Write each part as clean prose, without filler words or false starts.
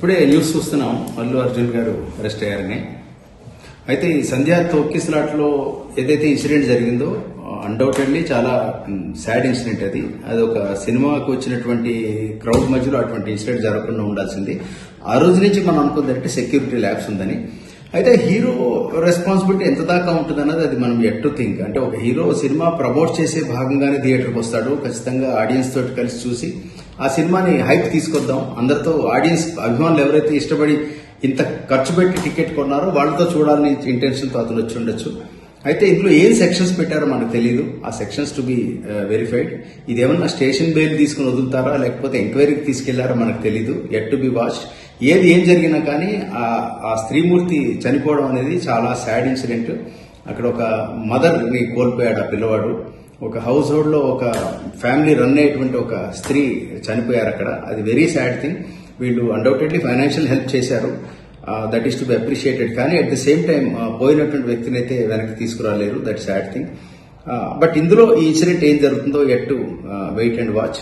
ఇప్పుడే న్యూస్ చూస్తున్నాం, అల్లు అర్జున్ గారు అరెస్ట్ అయ్యారని. అయితే ఈ సంధ్యా తొక్కిసలాట్లో ఏదైతే ఇన్సిడెంట్ జరిగిందో అన్డౌటెడ్లీ చాలా సాడ్ ఇన్సిడెంట్. అది ఒక సినిమాకు వచ్చినటువంటి క్రౌడ్ మధ్యలో అటువంటి ఇన్సిడెంట్ జరగకుండా ఉండాల్సింది. ఆ రోజు నుంచి మనం అనుకుందంటే సెక్యూరిటీ ల్యాబ్స్ ఉందని. అయితే హీరో రెస్పాన్సిబిలిటీ ఎంత దాకా ఉంటుంది అన్నది అది మనం ఎట్ టు థింక్. అంటే ఒక హీరో సినిమా ప్రమోట్ చేసే భాగంగానే థియేటర్కి వస్తాడు. ఖచ్చితంగా ఆడియన్స్ తోటి కలిసి చూసి ఆ సినిమాని హైప్ తీసుకొద్దాం, అందరితో ఆడియన్స్ అభిమానులు ఎవరైతే ఇష్టపడి ఇంత ఖర్చు పెట్టి టికెట్ కొన్నారో వాళ్ళతో చూడాలని ఇంటెన్షన్తో అతను వచ్చి ఉండొచ్చు. అయితే ఇందులో ఏం సెక్షన్స్ పెట్టారో మనకు తెలియదు. ఆ సెక్షన్స్ టు బి వెరిఫైడ్. ఇదేమన్నా స్టేషన్ బెయిల్ తీసుకుని వదులుతారా లేకపోతే ఎంక్వైరీకి తీసుకెళ్లారో మనకు తెలియదు. At to be watched. ఏం జరిగినా కానీ ఆ స్త్రీమూర్తి చనిపోవడం అనేది చాలా సాడ్ ఇన్సిడెంట్. అక్కడ ఒక మదర్ ని కోల్పోయాడు ఆ పిల్లవాడు. ఒక హౌస్ హోల్డ్ లో ఒక ఫ్యామిలీ రన్ అయ్యేటువంటి ఒక స్త్రీ చనిపోయారు అక్కడ. అది వెరీ సాడ్ థింగ్. వీళ్ళు అన్డౌటెడ్లీ ఫైనాన్షియల్ హెల్ప్ చేశారు, that is to be appreciated. కానీ అట్ ద సేమ్ టైం పోయినటువంటి వ్యక్తిని అయితే వెనక్కి తీసుకురాలేరు, దట్ సాడ్ థింగ్. బట్ ఇందులో ఈ ఇన్సిడెంట్ ఏం జరుగుతుందో yet to wait and watch.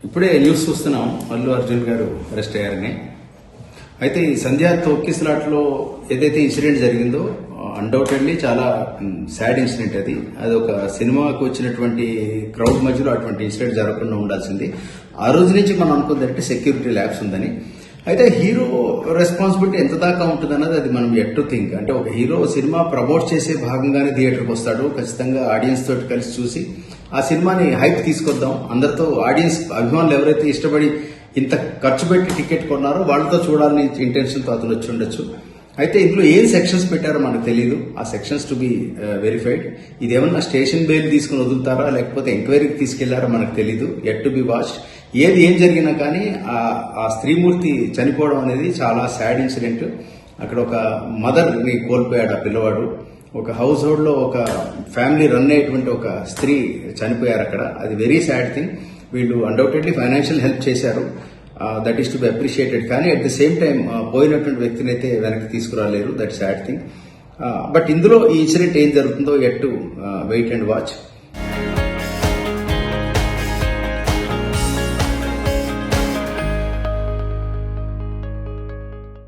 ఇప్పుడే న్యూస్ చూస్తున్నాం, అల్లు అర్జున్ గారు అరెస్ట్ అయ్యారని. అయితే ఈ సంధ్యా తొక్కిసలాట్లో ఏదైతే ఇన్సిడెంట్ జరిగిందో అన్డౌటెడ్లీ చాలా సాడ్ ఇన్సిడెంట్. అది ఒక సినిమాకు వచ్చినటువంటి క్రౌడ్ మధ్యలో అటువంటి ఇన్సిడెంట్ జరగకుండా ఉండాల్సింది. ఆ రోజు నుంచి మనం అనుకుందంటే సెక్యూరిటీ ల్యాబ్స్ ఉందని. అయితే హీరో రెస్పాన్సిబిలిటీ ఎంత దాకా ఉంటుంది అన్నది అది మనం ఎట్ టు థింక్. అంటే ఒక హీరో సినిమా ప్రమోట్ చేసే భాగంగానే థియేటర్కి వస్తాడు. ఖచ్చితంగా ఆడియన్స్ తోటి కలిసి చూసి ఆ సినిమాని హైప్ తీసుకొద్దాం, అందరితో ఆడియన్స్ అభిమానులు ఎవరైతే ఇష్టపడి ఇంత ఖర్చు పెట్టి టికెట్ కొన్నారో వాళ్ళతో చూడాలని ఇంటెన్షన్తో అతను వచ్చి ఉండొచ్చు. అయితే ఇందులో ఏం సెక్షన్స్ పెట్టారో మనకు తెలియదు. ఆ సెక్షన్స్ టు బి వెరిఫైడ్. ఇదేమన్నా స్టేషన్ బెయిల్ తీసుకుని వదులుతారా లేకపోతే ఎంక్వైరీకి తీసుకెళ్లారో మనకు తెలియదు. At to be watched. ఏం జరిగినా కానీ ఆ స్త్రీమూర్తి చనిపోవడం అనేది చాలా సాడ్ ఇన్సిడెంట్. అక్కడ ఒక మదర్ ని కోల్పోయాడు ఆ పిల్లవాడు. ఒక హౌస్ హోల్డ్ లో ఒక ఫ్యామిలీ రన్ అయ్యేటువంటి ఒక స్త్రీ చనిపోయారు అక్కడ. అది వెరీ సాడ్ థింగ్. వీళ్ళు అన్డౌటెడ్లీ ఫైనాన్షియల్ హెల్ప్ చేశారు, that is to be appreciated. కానీ అట్ ద సేమ్ టైం పోయినటువంటి వ్యక్తిని అయితే వెనక్కి తీసుకురాలేరు, దట్ సాడ్ థింగ్. బట్ ఇందులో ఈ ఇన్సిడెంట్ ఏం జరుగుతుందో yet to wait and watch.